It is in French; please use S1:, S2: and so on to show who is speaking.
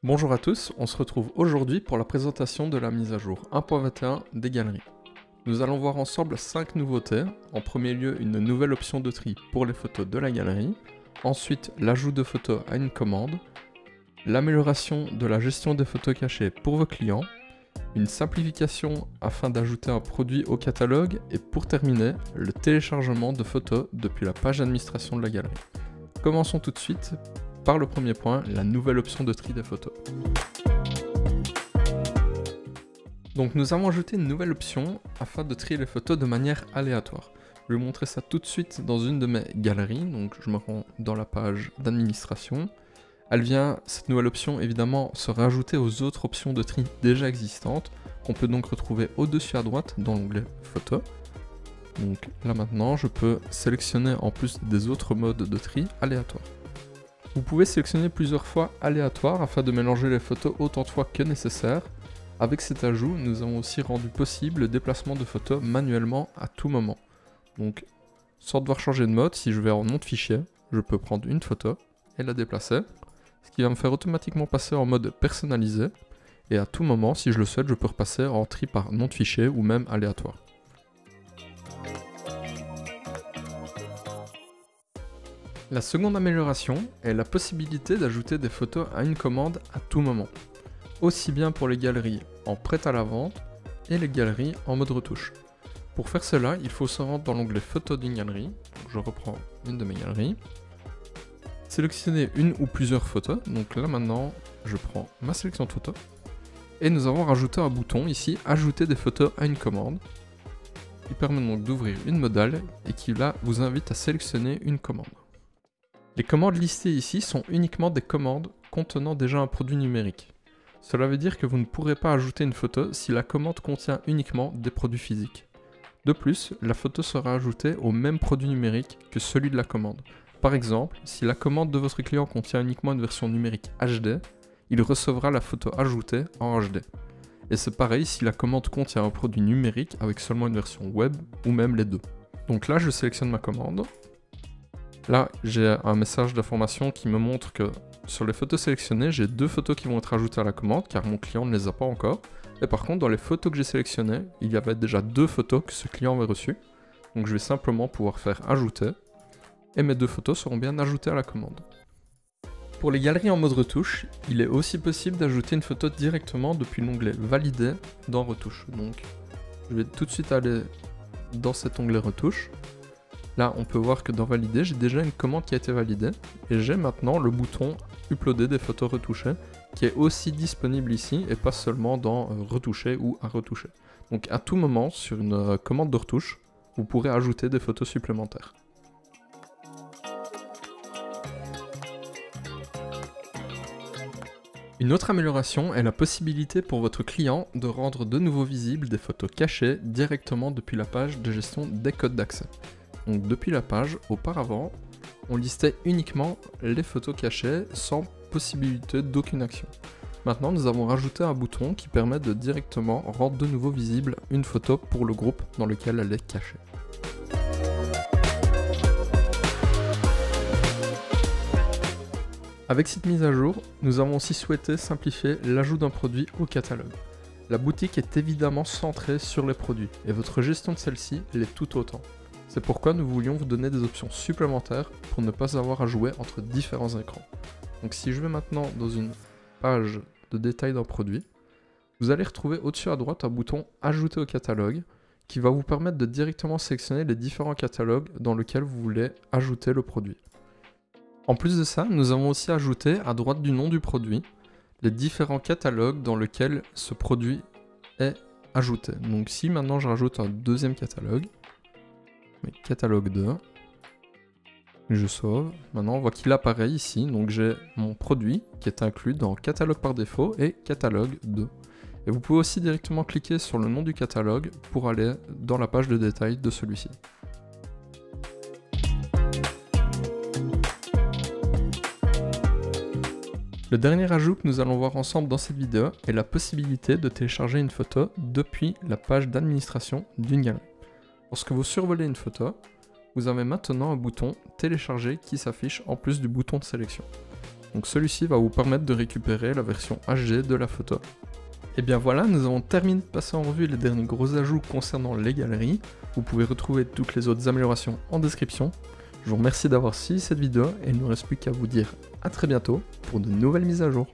S1: Bonjour à tous, on se retrouve aujourd'hui pour la présentation de la mise à jour 1.21 des galeries. Nous allons voir ensemble 5 nouveautés. En premier lieu, une nouvelle option de tri pour les photos de la galerie. Ensuite, l'ajout de photos à une commande. L'amélioration de la gestion des photos cachées pour vos clients. Une simplification afin d'ajouter un produit au catalogue. Et pour terminer, le téléchargement de photos depuis la page d'administration de la galerie. Commençons tout de suite par le premier point, la nouvelle option de tri des photos. Donc nous avons ajouté une nouvelle option afin de trier les photos de manière aléatoire. Je vais vous montrer ça tout de suite dans une de mes galeries, donc je me rends dans la page d'administration. Cette nouvelle option évidemment se rajouter aux autres options de tri déjà existantes, qu'on peut donc retrouver au-dessus à droite dans l'onglet photos. Donc là maintenant je peux sélectionner en plus des autres modes de tri aléatoires. Vous pouvez sélectionner plusieurs fois aléatoire afin de mélanger les photos autant de fois que nécessaire. Avec cet ajout, nous avons aussi rendu possible le déplacement de photos manuellement à tout moment. Donc, sans devoir changer de mode, si je vais en nom de fichier, je peux prendre une photo et la déplacer, ce qui va me faire automatiquement passer en mode personnalisé. Et à tout moment, si je le souhaite, je peux repasser en tri par nom de fichier ou même aléatoire. La seconde amélioration est la possibilité d'ajouter des photos à une commande à tout moment, aussi bien pour les galeries en prêt à la vente et les galeries en mode retouche. Pour faire cela, il faut se rendre dans l'onglet photos d'une galerie, donc je reprends une de mes galeries, sélectionner une ou plusieurs photos, donc là maintenant je prends ma sélection de photos, et nous avons rajouté un bouton ici, ajouter des photos à une commande, qui permet donc d'ouvrir une modale et qui là vous invite à sélectionner une commande. Les commandes listées ici sont uniquement des commandes contenant déjà un produit numérique. Cela veut dire que vous ne pourrez pas ajouter une photo si la commande contient uniquement des produits physiques. De plus, la photo sera ajoutée au même produit numérique que celui de la commande. Par exemple, si la commande de votre client contient uniquement une version numérique HD, il recevra la photo ajoutée en HD. Et c'est pareil si la commande contient un produit numérique avec seulement une version web ou même les deux. Donc là, je sélectionne ma commande. Là, j'ai un message d'information qui me montre que sur les photos sélectionnées, j'ai 2 photos qui vont être ajoutées à la commande car mon client ne les a pas encore. Et par contre, dans les photos que j'ai sélectionnées, il y avait déjà 2 photos que ce client avait reçues. Donc je vais simplement pouvoir faire ajouter. Et mes 2 photos seront bien ajoutées à la commande. Pour les galeries en mode retouche, il est aussi possible d'ajouter une photo directement depuis l'onglet valider dans retouche. Donc je vais tout de suite aller dans cet onglet retouche. Là, on peut voir que dans valider, j'ai déjà une commande qui a été validée et j'ai maintenant le bouton uploader des photos retouchées qui est aussi disponible ici et pas seulement dans retoucher ou à retoucher. Donc à tout moment, sur une commande de retouche, vous pourrez ajouter des photos supplémentaires. Une autre amélioration est la possibilité pour votre client de rendre de nouveau visibles des photos cachées directement depuis la page de gestion des codes d'accès. Donc depuis la page, auparavant, on listait uniquement les photos cachées sans possibilité d'aucune action. Maintenant, nous avons rajouté un bouton qui permet de directement rendre de nouveau visible une photo pour le groupe dans lequel elle est cachée. Avec cette mise à jour, nous avons aussi souhaité simplifier l'ajout d'un produit au catalogue. La boutique est évidemment centrée sur les produits et votre gestion de celle-ci l'est tout autant. C'est pourquoi nous voulions vous donner des options supplémentaires pour ne pas avoir à jouer entre différents écrans. Donc si je vais maintenant dans une page de détail d'un produit, vous allez retrouver au-dessus à droite un bouton ajouter au catalogue qui va vous permettre de directement sélectionner les différents catalogues dans lesquels vous voulez ajouter le produit. En plus de ça, nous avons aussi ajouté à droite du nom du produit les différents catalogues dans lesquels ce produit est ajouté. Donc si maintenant je rajoute un deuxième catalogue, catalogue 2, je sauve, maintenant on voit qu'il apparaît ici, donc j'ai mon produit qui est inclus dans catalogue par défaut et catalogue 2. Et vous pouvez aussi directement cliquer sur le nom du catalogue pour aller dans la page de détail de celui-ci. Le dernier ajout que nous allons voir ensemble dans cette vidéo est la possibilité de télécharger une photo depuis la page d'administration d'une galerie. Lorsque vous survolez une photo, vous avez maintenant un bouton télécharger qui s'affiche en plus du bouton de sélection. Donc celui-ci va vous permettre de récupérer la version HD de la photo. Et bien voilà, nous avons terminé de passer en revue les derniers gros ajouts concernant les galeries. Vous pouvez retrouver toutes les autres améliorations en description. Je vous remercie d'avoir suivi cette vidéo et il ne me reste plus qu'à vous dire à très bientôt pour de nouvelles mises à jour.